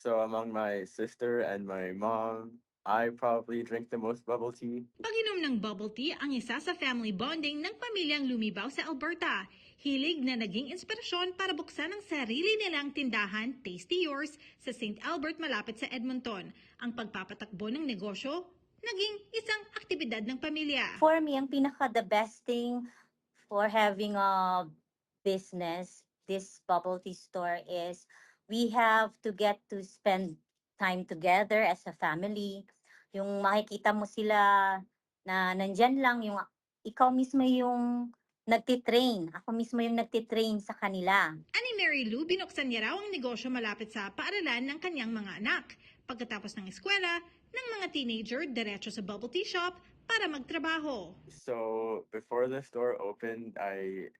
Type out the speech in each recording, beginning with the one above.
So among my sister and my mom, I probably drink the most bubble tea. Pag-inom ng bubble tea ang isa sa family bonding ng pamilyang lumibaw sa Alberta. Hilig na naging inspirasyon para buksan ang sarili nilang tindahan, Tasty Yours, sa St. Albert malapit sa Edmonton. Ang pagpapatakbo ng negosyo, naging isang aktibidad ng pamilya. For me, ang pinaka the best thing for having a business, this bubble tea store is we have to get to spend time together as a family. Yung makikita mo sila na nandyan lang, yung ikaw mismo yung nagtitrain. Ako mismo yung nagtitrain sa kanila. Ani Mary Lou, binuksan niya raw ang negosyo malapit sa paaralan ng kanyang mga anak. Pagkatapos ng eskwela, ng mga teenager, diretso sa bubble tea shop para magtrabaho. So before the store opened, I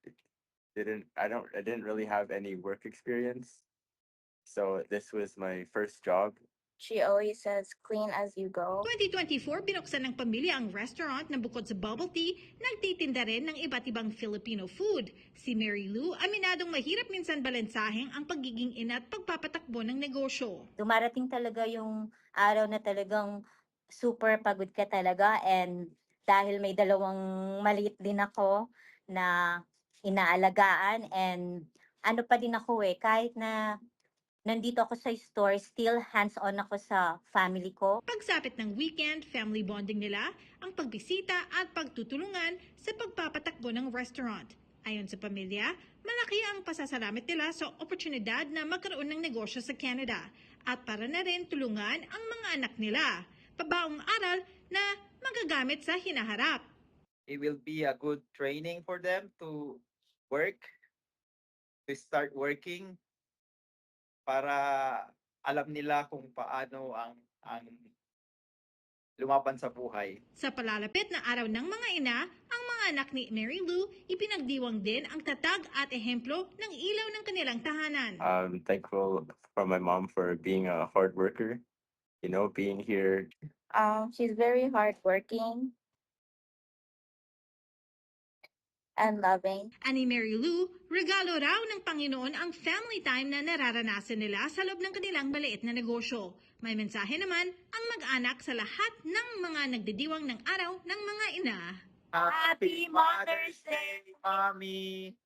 didn't really have any work experience. So this was my first job. She always says, clean as you go. 2024, binuksan ng pamilya ang restaurant na bukod sa bubble tea, nagtitinda rin ng iba't ibang Filipino food. Si Mary Lou, aminadong mahirap minsan balansaheng ang pagiging ina at pagpapatakbo ng negosyo. Dumarating talaga yung araw na talagang super pagod ka talaga, and dahil may dalawang maliit din ako na inaalagaan, and ano pa din ako kahit na nandito ako sa store, still hands-on ako sa family ko. Pagsapit ng weekend, family bonding nila, ang pagbisita at pagtutulungan sa pagpapatakbo ng restaurant. Ayon sa pamilya, malaki ang pasasalamat nila sa oportunidad na magkaroon ng negosyo sa Canada at para na rin tulungan ang mga anak nila. Pabaong aral na magagamit sa hinaharap. It will be a good training for them to work, to start working, para alam nila kung paano ang lumaban sa buhay. Sa palalapit na araw ng mga ina, ang mga anak ni Mary Lou, ipinagdiwang din ang tatag at ehemplo ng ilaw ng kanilang tahanan. I'm thankful for my mom for being a hard worker, being here. She's very hardworking and loving. Ani Mary Lou, regalo raw ng Panginoon ang family time na nararanasan nila sa loob ng kanilang maliit na negosyo. May mensahe naman ang mag-anak sa lahat ng mga nagdidiwang ng araw ng mga ina. Happy Mother's Day, Mommy!